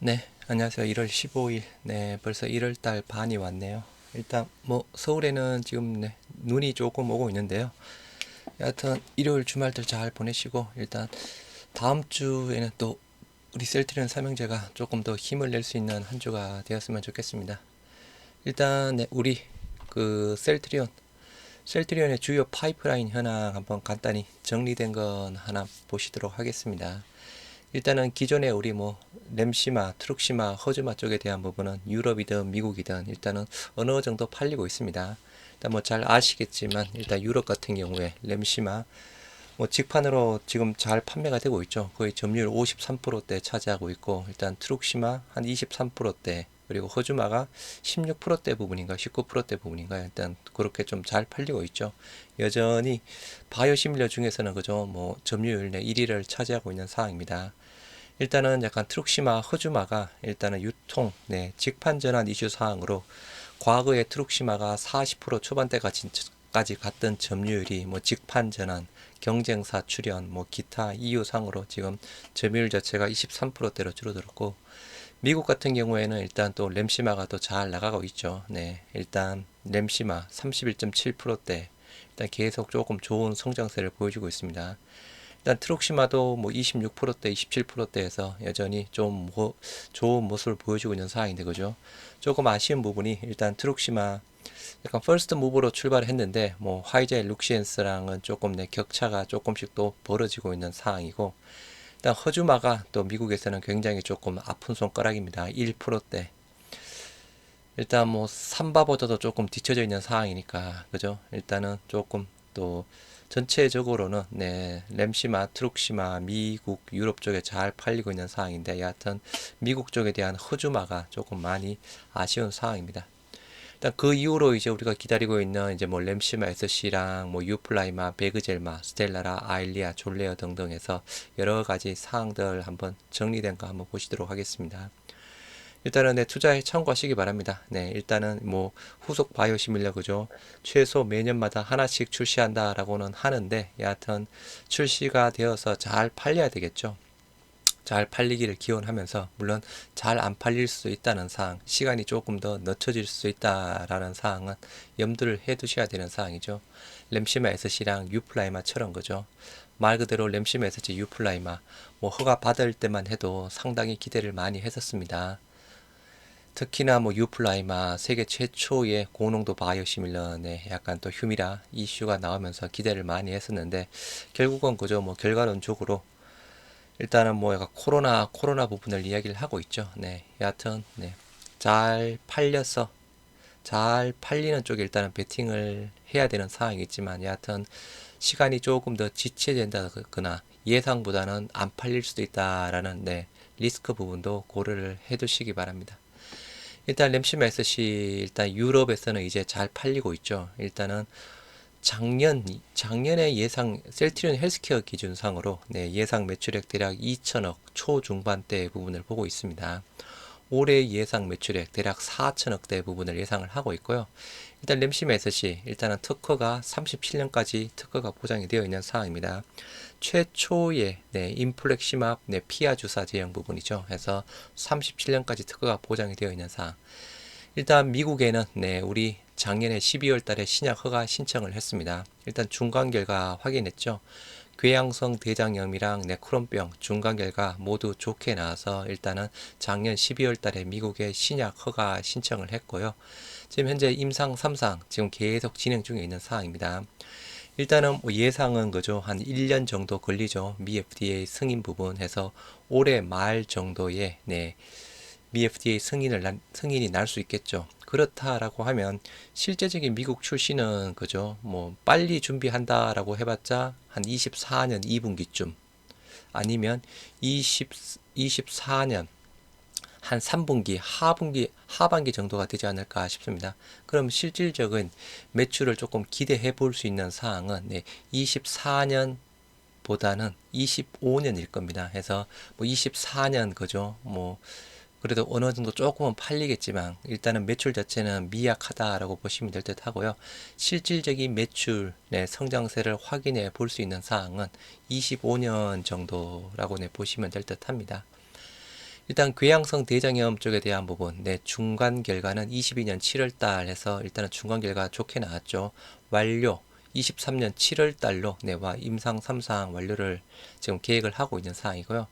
네, 안녕하세요. 1월 15일. 네, 벌써 1월 달 반이 왔네요. 일단 뭐 서울에는 지금 눈이 조금 오고 있는데요. 여하튼 일요일 주말들 잘 보내시고 일단 다음 주에는 또 우리 셀트리온 삼형제가 조금 더 힘을 낼 수 있는 한 주가 되었으면 좋겠습니다. 일단 우리 그 셀트리온의 주요 파이프라인 현황 한번 간단히 정리된 건 하나 보시도록 하겠습니다. 일단은 기존에 우리 뭐 램시마, 트룩시마, 허즈마 쪽에 대한 부분은 유럽이든 미국이든 일단은 어느 정도 팔리고 있습니다. 일단 뭐 잘 아시겠지만 일단 유럽 같은 경우에 램시마 뭐 직판으로 지금 잘 판매가 되고 있죠. 거의 점유율 53%대 차지하고 있고 일단 트룩시마 한 23%대 그리고 허즈마가 16%대 부분인가 19%대 부분인가 일단 그렇게 좀 잘 팔리고 있죠. 여전히 바이오시밀러 중에서는 그죠 뭐 점유율 내 1위를 차지하고 있는 상황입니다. 일단은 약간 트룩시마, 허즈마가 일단은 유통, 직판 전환 이슈 사항으로 과거에 트룩시마가 40% 초반대까지 갔던 점유율이 뭐 직판 전환, 경쟁사 출현, 뭐 기타 이유 상으로 지금 점유율 자체가 23%대로 줄어들었고 미국 같은 경우에는 일단 또 램시마가 또 잘 나가고 있죠. 네, 일단 램시마 31.7%대 일단 계속 조금 좋은 성장세를 보여주고 있습니다. 일단 트럭시마도 뭐 26%대, 27%대에서 여전히 좀 좋은 모습을 보여주고 있는 상황인데 그죠? 조금 아쉬운 부분이 일단 트럭시마 약간 퍼스트 무브로 출발했는데 뭐 화이자의 룩시엔스랑은 조금 내 격차가 조금씩 또 벌어지고 있는 상황이고 일단 허주마가 또 미국에서는 굉장히 조금 아픈 손가락입니다. 1%대. 일단 뭐 삼바보다도 조금 뒤쳐져 있는 상황이니까 그죠? 일단은 조금 또 전체적으로는 램시마, 트룩시마, 미국, 유럽 쪽에 잘 팔리고 있는 상황인데 여하튼 미국 쪽에 대한 허주마가 조금 많이 아쉬운 상황입니다. 일단 그 이후로 이제 우리가 기다리고 있는 이제 뭐 램시마 SC랑 뭐 유플라이마, 베그젤마, 스텔라라, 아일리아, 졸레어 등등해서 여러 가지 사항들 한번 정리된 거 한번 보시도록 하겠습니다. 일단은 투자에 참고하시기 바랍니다. 일단은 뭐 후속 바이오시밀러 그죠? 최소 매년마다 하나씩 출시한다라고는 하는데 여하튼 출시가 되어서 잘 팔려야 되겠죠. 잘 팔리기를 기원하면서 물론 잘 안 팔릴 수 있다는 사항, 시간이 조금 더 늦춰질 수 있다라는 사항은 염두를 해 두셔야 되는 사항이죠. 램시마 SC랑 유플라이마처럼 그죠? 말 그대로 램시마 SC 유플라이마 뭐 허가 받을 때만 해도 상당히 기대를 많이 했었습니다. 특히나 뭐 유플라이마 세계 최초의 고농도 바이오시밀러의 약간 또 휴미라 이슈가 나오면서 기대를 많이 했었는데 결국은 그저 뭐 결과론적으로 일단은 뭐 약간 코로나 부분을 이야기를 하고 있죠. 여하튼 잘 팔려서 잘 팔리는 쪽에 일단은 베팅을 해야 되는 상황이겠지만 여하튼 시간이 조금 더 지체된다거나 예상보다는 안 팔릴 수도 있다라는 리스크 부분도 고려를 해 두시기 바랍니다. 일단 램시마 SC 일단 유럽에서는 이제 잘 팔리고 있죠. 일단은 작년에 예상 셀트리온 헬스케어 기준상으로 예상 매출액 대략 2천억 초중반대 부분을 보고 있습니다. 올해 예상 매출액 대략 4천억대 부분을 예상을 하고 있고요. 일단 램시마 SC 일단은 특허가 37년까지 특허가 보장이 되어 있는 상황입니다. 최초의 인플렉시맙 피아 주사 제형 부분이죠. 해서 37년까지 특허가 보장이 되어 있는 사항. 일단 미국에는 우리 작년에 12월 달에 신약 허가 신청을 했습니다. 일단 중간 결과 확인했죠. 궤양성 대장염이랑 크론병 중간 결과 모두 좋게 나와서 일단은 작년 12월 달에 미국에 신약 허가 신청을 했고요. 지금 현재 임상 3상 지금 계속 진행 중에 있는 사항입니다. 일단은 뭐 예상은 그죠. 한 1년 정도 걸리죠. 미 FDA 승인 부분 해서 올해 말 정도에 미 FDA 승인이 날 수 있겠죠. 그렇다라고 하면 실제적인 미국 출시는 그죠. 뭐 빨리 준비한다라고 해봤자 한 24년 2분기쯤 아니면 24년 한 3분기, 하반기 정도가 되지 않을까 싶습니다. 그럼 실질적인 매출을 조금 기대해 볼 수 있는 사항은 24년 보다는 25년일 겁니다. 해서 뭐 24년 그죠? 뭐 그래도 어느 정도 조금은 팔리겠지만 일단은 매출 자체는 미약하다라고 보시면 될 듯 하고요. 실질적인 매출 성장세를 확인해 볼 수 있는 사항은 25년 정도라고 보시면 될 듯 합니다. 일단 궤양성 대장염 쪽에 대한 부분, 네, 중간 결과는 22년 7월 달 해서 일단은 중간 결과 좋게 나왔죠. 완료 23년 7월 달로 네, 임상 3상 완료를 지금 계획을 하고 있는 사항이고요.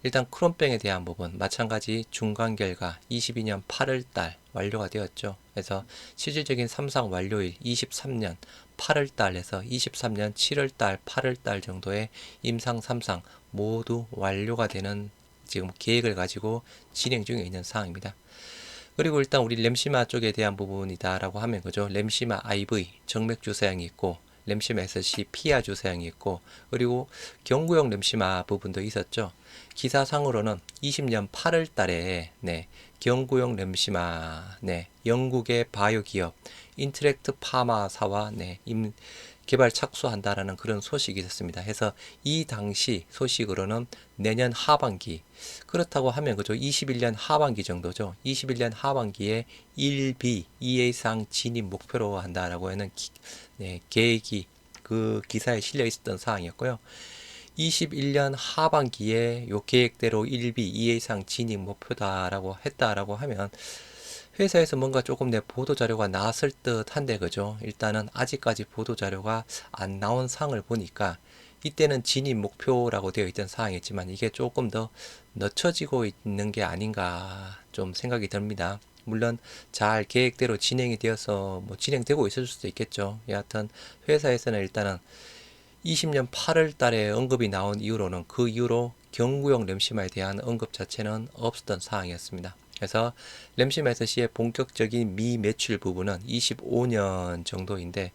일단 크론병에 대한 부분 마찬가지 중간 결과 22년 8월 달 완료가 되었죠. 그래서 실질적인 3상 완료일 23년 8월 달에서 23년 7월 달, 8월 달 정도의 임상 3상 모두 완료가 되는 지금 계획을 가지고 진행 중에 있는 사항입니다. 그리고 일단 우리 램시마 쪽에 대한 부분이다라고 하면 그죠. 램시마 IV 정맥 주사형이 있고 램시마 SC 피아 주사형이 있고 그리고 경구용 램시마 부분도 있었죠. 기사상으로는 20년 8월 달에 네, 경구용 램시마 네, 영국의 바이오 기업 인트랙트 파마사와 네, 개발 착수한다라는 그런 소식이 있었습니다. 해서 이 당시 소식으로는 내년 하반기 그렇다고 하면 그죠 21년 하반기 정도죠. 21년 하반기에 1B 2A상 진입 목표로 한다라고 하는 네, 계획이 그 기사에 실려 있었던 사항이었고요. 21년 하반기에 요 계획대로 1B 2A상 진입 목표다라고 했다라고 하면 회사에서 뭔가 조금 내 보도자료가 나왔을 듯 한데 그죠. 일단은 아직까지 보도자료가 안 나온 상을 보니까 이때는 진입 목표라고 되어 있던 사항이었지만 이게 조금 더 늦춰지고 있는 게 아닌가 좀 생각이 듭니다. 물론 잘 계획대로 진행이 되어서 뭐 진행되고 있을 수도 있겠죠. 여하튼 회사에서는 일단은 20년 8월 달에 언급이 나온 이후로는 그 이후로 경구용 램시마에 대한 언급 자체는 없었던 사항이었습니다. 그래서 램시마 SC의 본격적인 미매출 부분은 25년 정도인데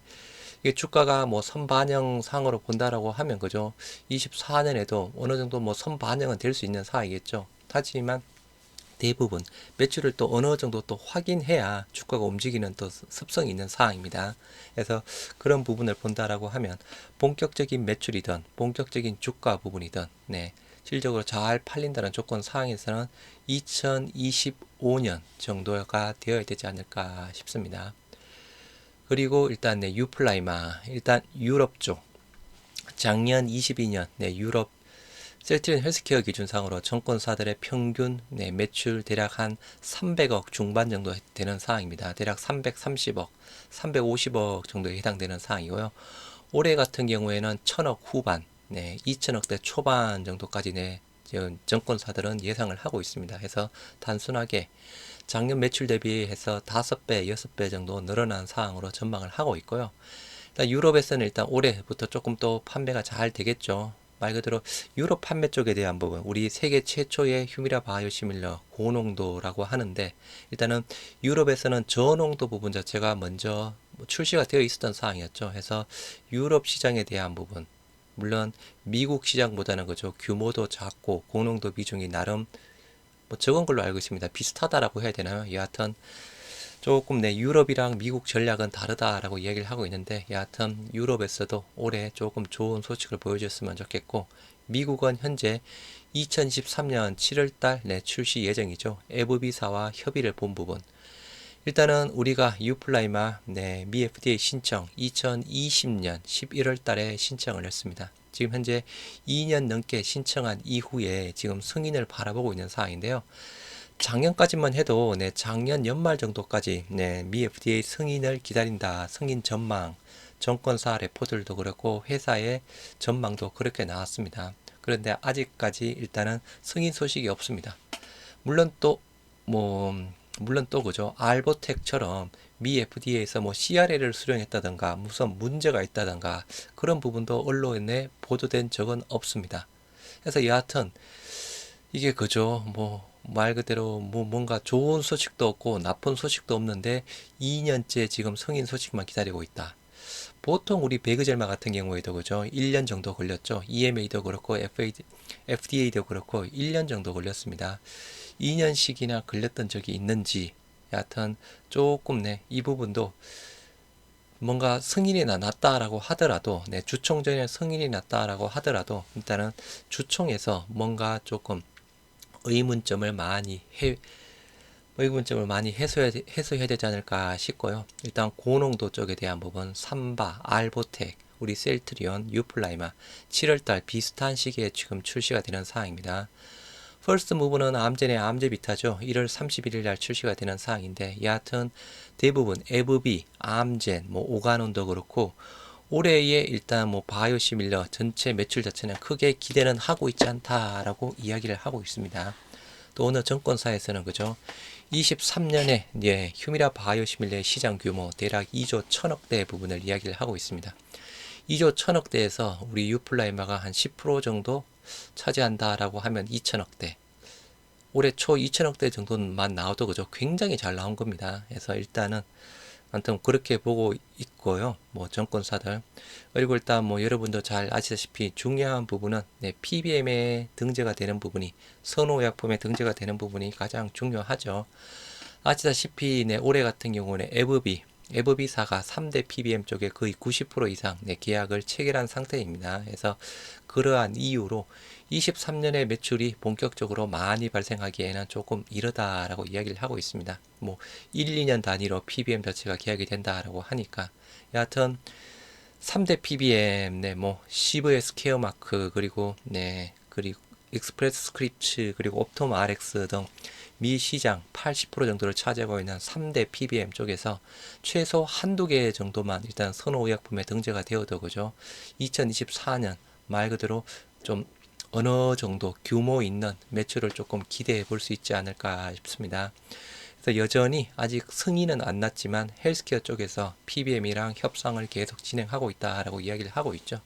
이게 주가가 뭐 선반영상으로 본다라고 하면 그죠 24년에도 어느 정도 뭐 선반영은 될 수 있는 사항이겠죠. 하지만 대부분 매출을 또 어느 정도 또 확인해야 주가가 움직이는 또 습성이 있는 사항입니다. 그래서 그런 부분을 본다라고 하면 본격적인 매출이든 본격적인 주가 부분이든 네, 실질적으로 잘 팔린다는 조건 사항에서는 2025년 정도가 되어야 되지 않을까 싶습니다. 그리고 일단 네, 유플라이마 일단 유럽 쪽 작년 22년 네, 유럽 셀트리온 헬스케어 기준상으로 정권사들의 평균 네, 매출 대략 한 300억 중반 정도 되는 사항입니다. 대략 330억, 350억 정도에 해당되는 사항이고요. 올해 같은 경우에는 1000억 후반, 네, 2000억대 초반 정도까지 네, 정권사들은 예상을 하고 있습니다. 그래서 단순하게 작년 매출 대비해서 5배, 6배 정도 늘어난 사항으로 전망을 하고 있고요. 일단 유럽에서는 일단 올해부터 조금 또 판매가 잘 되겠죠. 말 그대로 유럽 판매 쪽에 대한 부분, 우리 세계 최초의 휴미라 바이오시밀러 고농도라고 하는데 일단은 유럽에서는 저농도 부분 자체가 먼저 출시가 되어 있었던 사항이었죠. 해서 유럽 시장에 대한 부분, 물론 미국 시장보다는 그죠 규모도 작고 고농도 비중이 나름 뭐 적은 걸로 알고 있습니다. 비슷하다라고 해야 되나요? 여하튼 조금 네, 유럽이랑 미국 전략은 다르다라고 얘기를 하고 있는데 여하튼 유럽에서도 올해 조금 좋은 소식을 보여줬으면 좋겠고 미국은 현재 2023년 7월달 내 출시 예정이죠. 에브비사와 협의를 본 부분 일단은 우리가 유플라이마 네, 미 FDA 신청 2020년 11월 달에 신청을 했습니다. 지금 현재 2년 넘게 신청한 이후에 지금 승인을 바라보고 있는 상황인데요. 작년까지만 해도 네, 작년 연말 정도까지 네, 미 FDA 승인을 기다린다. 승인 전망, 정권사 레포들도 그렇고 회사의 전망도 그렇게 나왔습니다. 그런데 아직까지 일단은 승인 소식이 없습니다. 물론 또 물론 또 그죠. 알보텍처럼 미 FDA에서 뭐 CRL을 수령했다던가 무슨 문제가 있다던가 그런 부분도 언론에 보도된 적은 없습니다. 그래서 여하튼 이게 그죠. 뭐 말 그대로 뭐 뭔가 좋은 소식도 없고 나쁜 소식도 없는데 2년째 지금 승인 소식만 기다리고 있다. 보통 우리 베그젤마 같은 경우에도 그죠. 1년 정도 걸렸죠. EMA도 그렇고 FDA도 그렇고 1년 정도 걸렸습니다. 2년씩이나 걸렸던 적이 있는지 여하튼 조금 네, 이 부분도 뭔가 승인이 났다라고 하더라도 네, 주총 전에 승인이 났다라고 하더라도 일단은 주총에서 뭔가 조금 의문점을 많이 해소해야 되지 않을까 싶고요. 일단 고농도 쪽에 대한 부분 삼바, 알보텍, 우리 셀트리온, 유플라이마 7월달 비슷한 시기에 지금 출시가 되는 사항입니다. 퍼스트 무브는 암젠의 암제비타죠. 1월 31일 날 출시가 되는 사항인데 여하튼 대부분 에브비, 암젠, 뭐 오가논도 그렇고 올해에 일단 뭐 바이오시밀러 전체 매출 자체는 크게 기대는 하고 있지 않다라고 이야기를 하고 있습니다. 또 어느 정권사에서는 그죠. 23년에 휴미라 바이오시밀러의 시장 규모 대략 2조 1000억대 부분을 이야기를 하고 있습니다. 2조 1000억대에서 우리 유플라이마가 한 10% 정도 차지한다라고 하면 2000억대. 올해 초 2000억대 정도만 나와도 그죠. 굉장히 잘 나온 겁니다. 그래서 일단은 아무튼 그렇게 보고 있고요. 뭐 정권사들. 그리고 일단 뭐 여러분도 잘 아시다시피 중요한 부분은 PBM에 등재가 되는 부분이 선호약품에 등재가 되는 부분이 가장 중요하죠. 아시다시피 올해 같은 경우는 에브비사가 3대 PBM 쪽에 거의 90% 이상 계약을 체결한 상태입니다. 그래서 그러한 이유로 23년의 매출이 본격적으로 많이 발생하기에는 조금 이르다라고 이야기를 하고 있습니다. 뭐 1, 2년 단위로 PBM 자체가 계약이 된다라고 하니까 여하튼 3대 PBM 뭐 CVS 케어마크 그리고 익스프레스 스크립츠 그리고 옵톰 RX 등 미 시장 80% 정도를 차지하고 있는 3대 PBM 쪽에서 최소 한두 개 정도만 일단 선호의약품에 등재가 되어도 그죠. 2024년 말 그대로 좀 어느 정도 규모 있는 매출을 조금 기대해 볼 수 있지 않을까 싶습니다. 그래서 여전히 아직 승인은 안 났지만 헬스케어 쪽에서 PBM이랑 협상을 계속 진행하고 있다라고 이야기를 하고 있죠.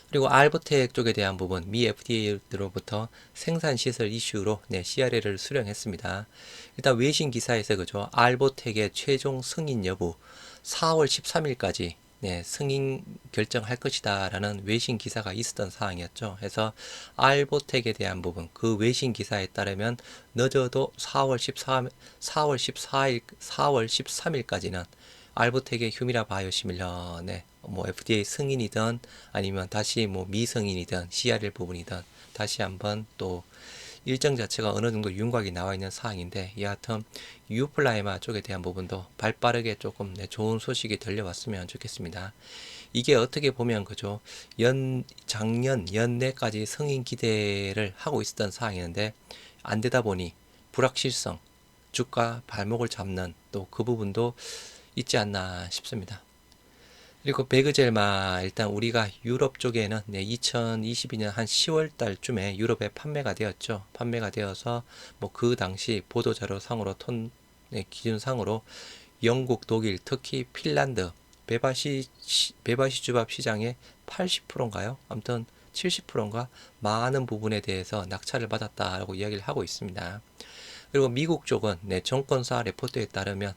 그리고 알보텍 쪽에 대한 부분, 미 FDA로부터 생산시설 이슈로 CRL을 수령했습니다. 일단 외신 기사에서 그죠, 알보텍의 최종 승인 여부 4월 13일까지 승인 결정할 것이다 라는 외신 기사가 있었던 사항이었죠. 그래서 알보텍에 대한 부분, 그 외신 기사에 따르면 늦어도 4월 13일까지는 알보텍의 휴미라 바이오시밀러 뭐 FDA 승인이든 아니면 다시 뭐 미승인이든 CRL 부분이든 다시 한번 또 일정 자체가 어느 정도 윤곽이 나와 있는 사항인데 여하튼 유플라이마 쪽에 대한 부분도 발빠르게 조금 좋은 소식이 들려왔으면 좋겠습니다. 이게 어떻게 보면 그죠, 작년 연내까지 승인 기대를 하고 있었던 사항이었는데 안 되다 보니 불확실성, 주가 발목을 잡는 또 그 부분도 있지 않나 싶습니다. 그리고 베그젤마 일단 우리가 유럽 쪽에는 2022년 한 10월 달쯤에 유럽에 판매가 되었죠. 판매가 되어서 뭐 그 당시 보도자료 상으로 기준상으로 영국, 독일, 특히 핀란드 배바시 주밥 시장의 80%인가요? 아무튼 70%인가 많은 부분에 대해서 낙찰을 받았다라고 이야기를 하고 있습니다. 그리고 미국 쪽은 정권사 레포트에 따르면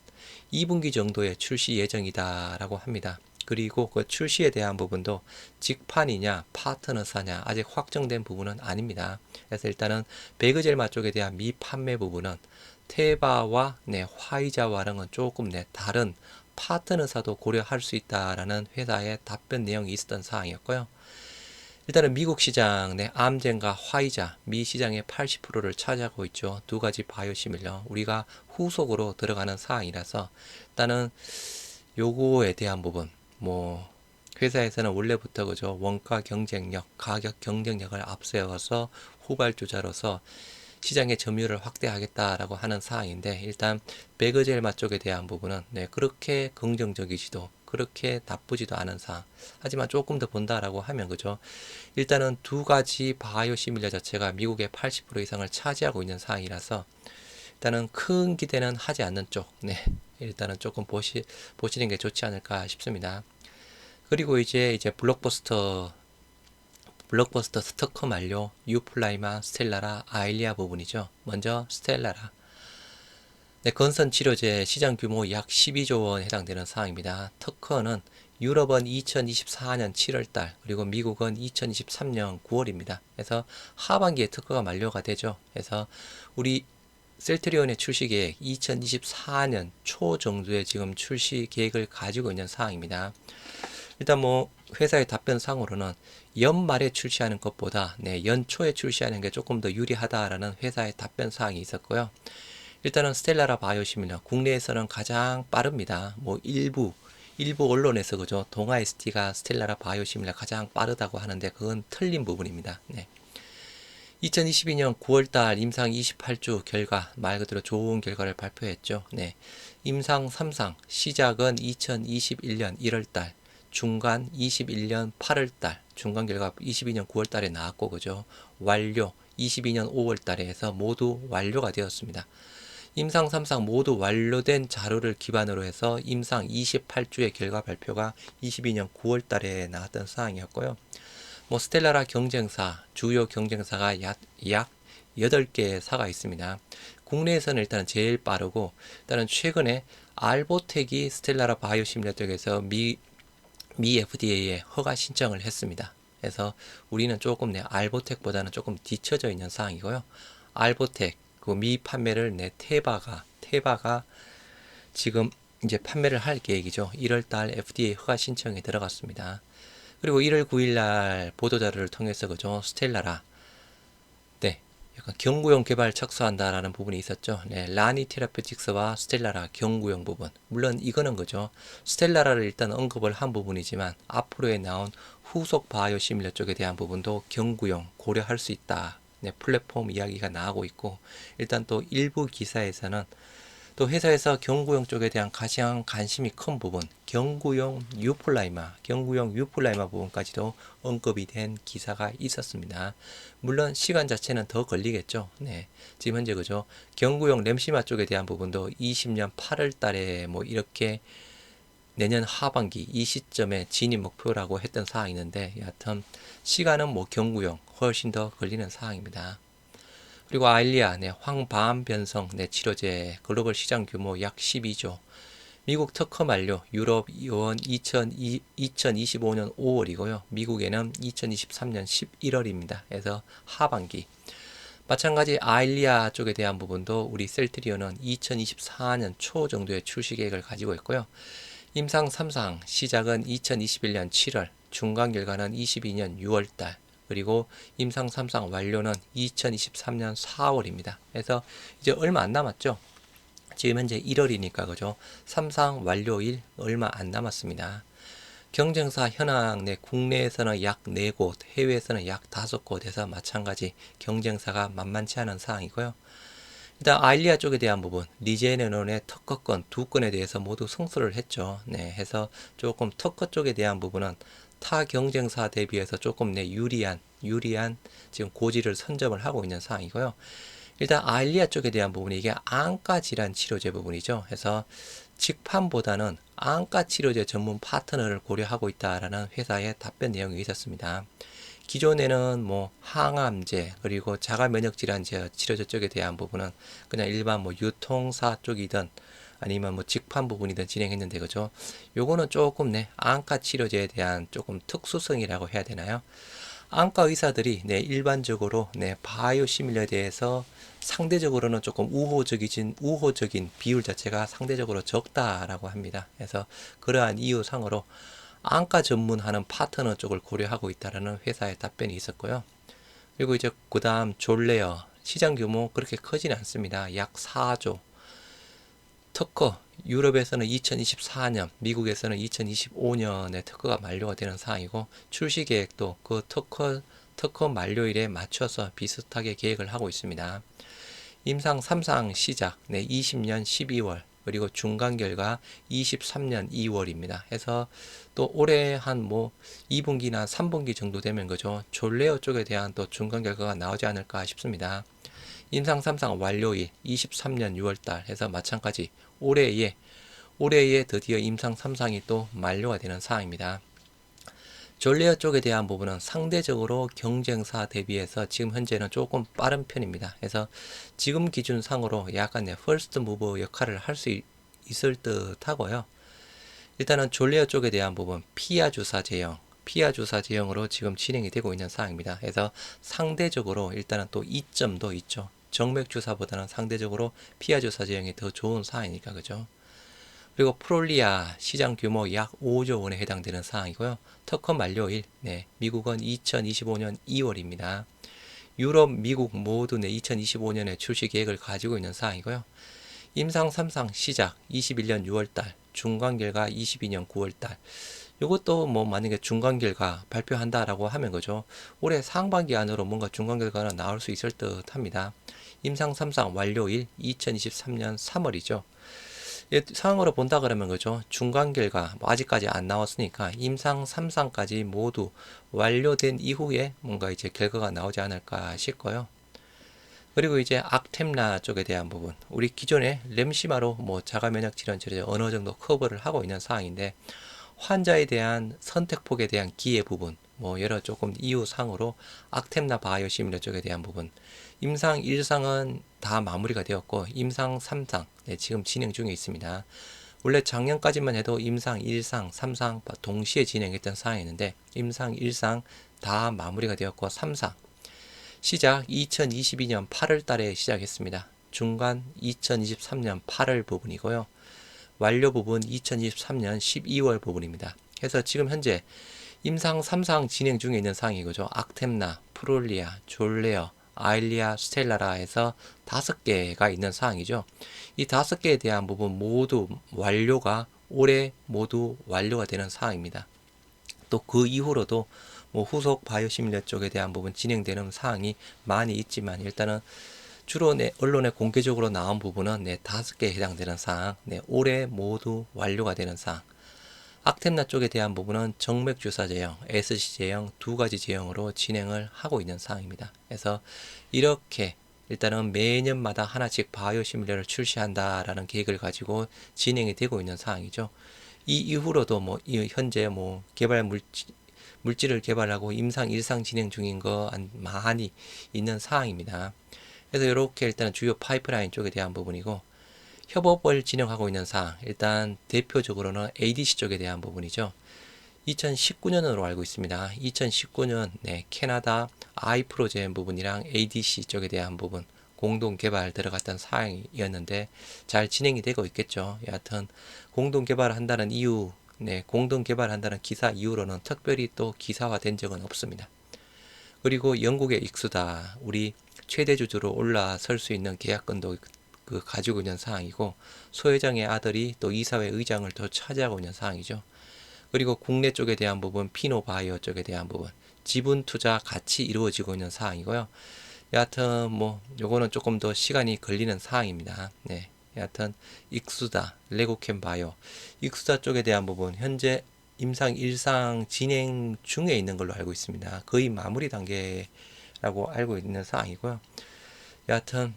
2분기 정도에 출시 예정이다라고 합니다. 그리고 그 출시에 대한 부분도 직판이냐 파트너사냐 아직 확정된 부분은 아닙니다. 그래서 일단은 베그젤마 쪽에 대한 미판매 부분은 테바와 화이자와랑은 조금 다른 파트너사도 고려할 수 있다라는 회사의 답변 내용이 있었던 사항이었고요. 일단은 미국 시장 암젠과 화이자 미 시장의 80%를 차지하고 있죠. 두 가지 바이오시밀러 우리가 후속으로 들어가는 사항이라서 일단은 요거에 대한 부분 뭐 회사에서는 원래부터 그죠, 원가 경쟁력, 가격 경쟁력을 앞세워서 후발주자로서 시장의 점유율을 확대하겠다라고 하는 사항인데 일단 베그젤마 쪽에 대한 부분은 그렇게 긍정적이지도 그렇게 나쁘지도 않은 사항. 하지만 조금 더 본다라고 하면 그죠, 일단은 두 가지 바이오시밀러 자체가 미국의 80% 이상을 차지하고 있는 사항이라서 일단은 큰 기대는 하지 않는 쪽. 일단은 조금 보시는 게 좋지 않을까 싶습니다. 그리고 이제 블록버스터 스토커 만료, 유플라이마, 스텔라라, 아일리아 부분이죠. 먼저 스텔라라. 건선 치료제 시장 규모 약 12조 원 해당되는 사항입니다. 특허는 유럽은 2024년 7월달, 그리고 미국은 2023년 9월입니다. 그래서 하반기에 특허가 만료가 되죠. 그래서 우리 셀트리온의 출시 계획 2024년 초 정도에 지금 출시 계획을 가지고 있는 사항입니다. 일단 뭐 회사의 답변상으로는 연말에 출시하는 것보다 연초에 출시하는 게 조금 더 유리하다라는 회사의 답변사항이 있었고요. 일단은 스텔라라 바이오시밀러 국내에서는 가장 빠릅니다. 뭐 일부 언론에서 그죠, 동아 ST가 스텔라라 바이오시밀러 가장 빠르다고 하는데 그건 틀린 부분입니다. 2022년 9월달 임상 28주 결과 말 그대로 좋은 결과를 발표했죠. 네. 임상 3상 시작은 2021년 1월달, 중간 21년 8월달, 중간 결과 22년 9월달에 나왔고 그죠. 완료 22년 5월달에 해서 모두 완료가 되었습니다. 임상 3상 모두 완료된 자료를 기반으로 해서 임상 28주의 결과 발표가 22년 9월달에 나왔던 사항이었고요. 스텔라라 경쟁사, 주요 경쟁사가 약 8개사가 있습니다. 국내에서는 일단 제일 빠르고, 일단은 최근에 알보텍이 스텔라라 바이오시밀러 쪽에서 미 FDA에 허가 신청을 했습니다. 그래서 우리는 조금 알보텍보다는 조금 뒤쳐져 있는 상황이고요. 알보텍, 그 미 판매를 테바가 지금 이제 판매를 할 계획이죠. 1월달 FDA 허가 신청이 들어갔습니다. 그리고 1월 9일날 보도자료를 통해서 그죠. 스텔라라 약간 경구용 개발 착수한다라는 부분이 있었죠. 라니 테라페틱스와 스텔라라 경구용 부분. 물론 이거는 그죠. 스텔라라를 일단 언급을 한 부분이지만 앞으로에 나온 후속 바이오시밀러 쪽에 대한 부분도 경구용 고려할 수 있다. 플랫폼 이야기가 나오고 있고, 일단 또 일부 기사에서는 또 회사에서 경구용 쪽에 대한 가장 관심이 큰 부분, 경구용 유플라이마 부분까지도 언급이 된 기사가 있었습니다. 물론 시간 자체는 더 걸리겠죠. 지금 현재 그죠. 경구용 램시마 쪽에 대한 부분도 20년 8월 달에 이렇게 내년 하반기 이 시점에 진입 목표라고 했던 사항이 있는데, 여하튼 시간은 경구용 훨씬 더 걸리는 사항입니다. 그리고 아일리아, 황반 변성 치료제 글로벌 시장 규모 약 12조, 미국 특허 만료, 유럽 원 2025년 5월이고요. 미국에는 2023년 11월입니다. 그래서 하반기. 마찬가지 아일리아 쪽에 대한 부분도 우리 셀트리온은 2024년 초 정도의 출시 계획을 가지고 있고요. 임상 3상 시작은 2021년 7월, 중간 결과는 22년 6월달, 그리고 임상 3상 완료는 2023년 4월입니다. 그래서 이제 얼마 안 남았죠. 지금 현재 1월이니까 그죠. 3상 완료일 얼마 안 남았습니다. 경쟁사 현황 국내에서는 약 4곳, 해외에서는 약 5곳에서 마찬가지 경쟁사가 만만치 않은 상황이고요. 일단 아일리아 쪽에 대한 부분, 리제네론의 특허권 2건에 대해서 모두 승소를 했죠. 해서 조금 특허 쪽에 대한 부분은 타 경쟁사 대비해서 조금 유리한 지금 고지를 선점을 하고 있는 상황이고요. 일단 아일리아 쪽에 대한 부분이 이게 안과 질환 치료제 부분이죠. 그래서 직판보다는 안과 치료제 전문 파트너를 고려하고 있다라는 회사의 답변 내용이 있었습니다. 기존에는 항암제 그리고 자가 면역 질환 치료제 쪽에 대한 부분은 그냥 일반 유통사 쪽이든 아니면 직판 부분이든 진행했는데 그죠. 요거는 조금 안과 치료제에 대한 조금 특수성이라고 해야 되나요? 안과 의사들이 일반적으로 바이오시밀러에 대해서 상대적으로는 조금 우호적인 비율 자체가 상대적으로 적다라고 합니다. 그래서 그러한 이유상으로 안과 전문하는 파트너 쪽을 고려하고 있다라는 회사의 답변이 있었고요. 그리고 이제 그 다음 졸레어 시장 규모 그렇게 크지는 않습니다. 약 4조. 특허 유럽에서는 2024년, 미국에서는 2025년에 특허가 만료가 되는 상황이고, 출시 계획도 그 특허 만료일에 맞춰서 비슷하게 계획을 하고 있습니다. 임상 3상 시작 20년 12월, 그리고 중간 결과 23년 2월입니다. 해서 또 올해 한 2분기나 3분기 정도 되면 그죠. 졸레어 쪽에 대한 또 중간 결과가 나오지 않을까 싶습니다. 임상 3상 완료일 23년 6월달 해서 마찬가지 올해에 드디어 임상 3상이 또 만료가 되는 상황입니다. 졸레어 쪽에 대한 부분은 상대적으로 경쟁사 대비해서 지금 현재는 조금 빠른 편입니다. 그래서 지금 기준상으로 약간 퍼스트 무브 역할을 할 수 있을 듯 하고요. 일단은 졸레어 쪽에 대한 부분 피하 주사 제형으로 지금 진행이 되고 있는 상황입니다. 그래서 상대적으로 일단은 또 이점도 있죠. 정맥 주사보다는 상대적으로 피하 주사 제형이 더 좋은 상황이니까 그죠. 그리고 프롤리아 시장 규모 약 5조 원에 해당되는 상황이고요. 특허 만료일 미국은 2025년 2월입니다. 유럽, 미국 모두 2025년에 출시 계획을 가지고 있는 상황이고요. 임상 3상 시작 21년 6월달, 중간 결과 22년 9월달. 이것도 뭐 만약에 중간 결과 발표한다라고 하면 그죠. 올해 상반기 안으로 뭔가 중간 결과는 나올 수 있을 듯 합니다. 임상 3상 완료일 2023년 3월이죠. 상황으로 본다 그러면 그죠. 중간 결과 뭐 아직까지 안 나왔으니까 임상 3상까지 모두 완료된 이후에 뭔가 이제 결과가 나오지 않을까 싶고요. 그리고 이제 악템라 쪽에 대한 부분, 우리 기존에 렘시마로 뭐 자가 면역 질환 치료 어느 정도 커버를 하고 있는 사항인데, 환자에 대한 선택폭에 대한 기회 부분, 뭐 여러 조금 이유 상으로 악템나 바이오시밀러 쪽에 대한 부분, 임상 1상은 다 마무리가 되었고 임상 3상 지금 진행 중에 있습니다. 원래 작년까지만 해도 임상 1상, 3상 동시에 진행했던 사항이었는데 임상 1상 다 마무리가 되었고 3상 시작 2022년 8월 달에 시작했습니다. 중간 2023년 8월 부분이고요. 완료 부분 2023년 12월 부분입니다. 그래서 지금 현재 임상 3상 진행 중에 있는 상황이 그죠. 악템나, 프롤리아, 졸레어, 아일리아, 스텔라라 해서 5개가 있는 상황이죠. 이 5개에 대한 부분 모두 완료가 올해 모두 완료가 되는 상황입니다. 또 그 이후로도 뭐 후속 바이오시밀러 쪽에 대한 부분 진행되는 사항이 많이 있지만 일단은 주로 언론에 공개적으로 나온 부분은 5개에 해당되는 사항, 올해 모두 완료가 되는 사항. 악템나 쪽에 대한 부분은 정맥주사 제형, SC 제형 두 가지 제형으로 진행을 하고 있는 사항입니다. 그래서 이렇게 일단은 매년마다 하나씩 바이오시밀러를 출시한다라는 계획을 가지고 진행이 되고 있는 사항이죠. 이 이후로도 뭐 현재 뭐 개발 물질을 개발하고 임상 1상 진행 중인 거 많이 있는 사항입니다. 그래서 이렇게 일단 주요 파이프라인 쪽에 대한 부분이고, 협업을 진행하고 있는 사항, 일단 대표적으로는 ADC 쪽에 대한 부분이죠. 2019년으로 알고 있습니다. 2019년 캐나다 아이프로젠 부분이랑 ADC 쪽에 대한 부분 공동 개발 들어갔던 사항이었는데 잘 진행이 되고 있겠죠. 여하튼 공동 개발을 한다는 이유, 공동 개발한다는 기사 이후로는 특별히 또 기사화된 적은 없습니다. 그리고 영국의 익수다, 우리 최대 주주로 올라설 수 있는 계약권도 가지고 있는 사항이고, 소 회장의 아들이 또 이사회 의장을 더 차지하고 있는 사항이죠. 그리고 국내 쪽에 대한 부분, 피노바이오 쪽에 대한 부분, 지분 투자 같이 이루어지고 있는 사항이고요. 여하튼 뭐 요거는 조금 더 시간이 걸리는 사항입니다. 여하튼 익수다, 레고캠 바이오, 익수다 쪽에 대한 부분 현재 임상 1상 진행 중에 있는 걸로 알고 있습니다. 거의 마무리 단계라고 알고 있는 사항이고요. 여하튼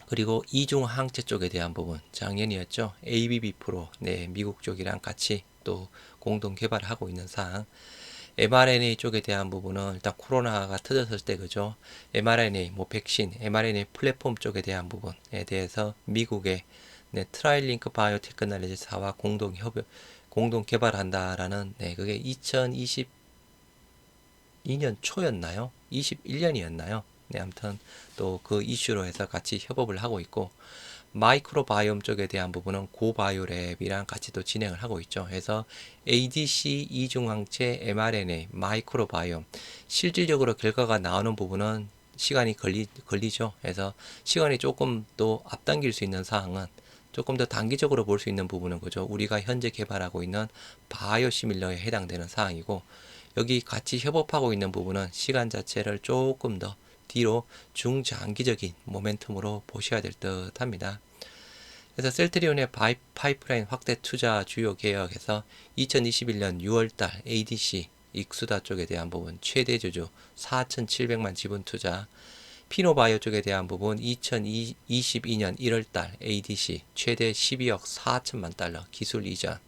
그리고 이중 항체 쪽에 대한 부분 작년이었죠. ABB 프로 미국 쪽이랑 같이 또 공동 개발하고 있는 사항. mRNA 쪽에 대한 부분은 일단 코로나가 터졌을 때 그죠. mRNA 뭐 백신, mRNA 플랫폼 쪽에 대한 부분에 대해서 미국의 트라이링크 바이오테크놀로지사와 공동 개발한다라는 그게 2022년 초였나요? 21년이었나요? 아무튼 또 그 이슈로 해서 같이 협업을 하고 있고, 마이크로바이옴 쪽에 대한 부분은 고바이오랩이랑 같이 또 진행을 하고 있죠. 그래서 ADC, 이중항체, mRNA, 마이크로바이옴 실질적으로 결과가 나오는 부분은 시간이 걸리죠. 그래서 시간이 조금 더 앞당길 수 있는 사항은 조금 더 단기적으로 볼 수 있는 부분은 그죠. 우리가 현재 개발하고 있는 바이오시밀러에 해당되는 사항이고, 여기 같이 협업하고 있는 부분은 시간 자체를 조금 더 뒤로 중장기적인 모멘텀으로 보셔야 될 듯 합니다. 그래서 셀트리온의 파이프라인 확대 투자 주요 계획에서 2021년 6월달 ADC 익수다 쪽에 대한 부분 최대 주주 4,700만 지분 투자, 피노바이오 쪽에 대한 부분 2022년 1월달 ADC 최대 12억 4천만 달러 기술 이전,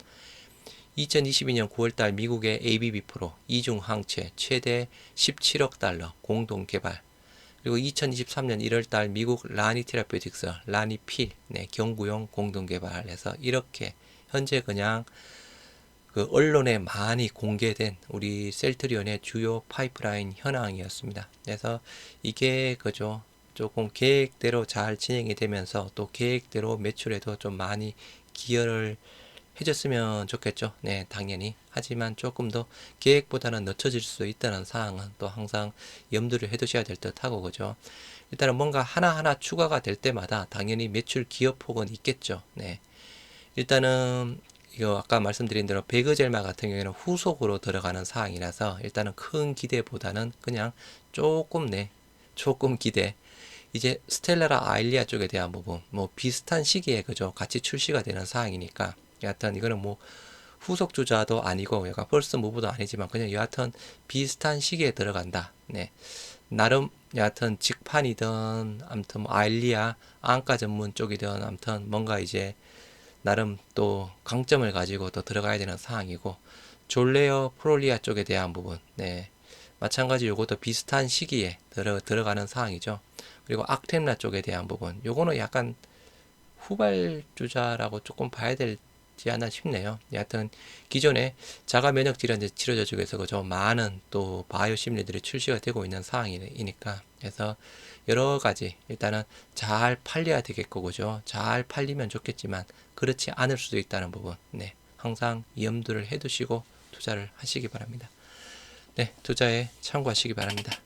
2022년 9월달 미국의 ABB 프로 이중 항체 최대 17억 달러 공동 개발, 그리고 2023년 1월달 미국 라니 테라피틱스 라니필 경구용 공동 개발해서 이렇게 현재 그냥 그 언론에 많이 공개된 우리 셀트리온의 주요 파이프라인 현황이었습니다. 그래서 이게 그죠. 조금 계획대로 잘 진행이 되면서 또 계획대로 매출에도 좀 많이 기여를 해줬으면 좋겠죠. 당연히. 하지만 조금 더 계획보다는 늦춰질 수 있다는 사항은 또 항상 염두를 해두셔야 될 듯하고, 그죠. 일단은 뭔가 하나하나 추가가 될 때마다 당연히 매출 기여폭은 있겠죠. 일단은 이거 아까 말씀드린 대로 배그젤마 같은 경우에는 후속으로 들어가는 사항이라서 일단은 큰 기대보다는 그냥 조금 기대. 이제 스텔라라 아일리아 쪽에 대한 부분 뭐 비슷한 시기에 그죠 같이 출시가 되는 사항이니까 여하튼 이거는 뭐 후속 주자도 아니고 약간 펄스 무브도 아니지만 그냥 여하튼 비슷한 시기에 들어간다. 네. 나름 여하튼 직판이든 아무튼 뭐 아일리아 안가 전문 쪽이든 아무튼 뭔가 이제 나름 또 강점을 가지고 또 들어가야 되는 사항이고 졸레어 프롤리아 쪽에 대한 부분 네 마찬가지 요것도 비슷한 시기에 들어가는 사항이죠. 그리고 악템라 쪽에 대한 부분 요거는 약간 후발주자라고 조금 봐야 되지 않나 싶네요. 여하튼 기존에 자가 면역 질환 치료제 쪽에서 그저 많은 또 바이오 심리들이 출시가 되고 있는 상황이니까 그래서 여러 가지 일단은 잘 팔려야 되겠고 그죠. 잘 팔리면 좋겠지만 그렇지 않을 수도 있다는 부분 네 항상 염두를 해두시고 투자를 하시기 바랍니다. 네 투자에 참고하시기 바랍니다.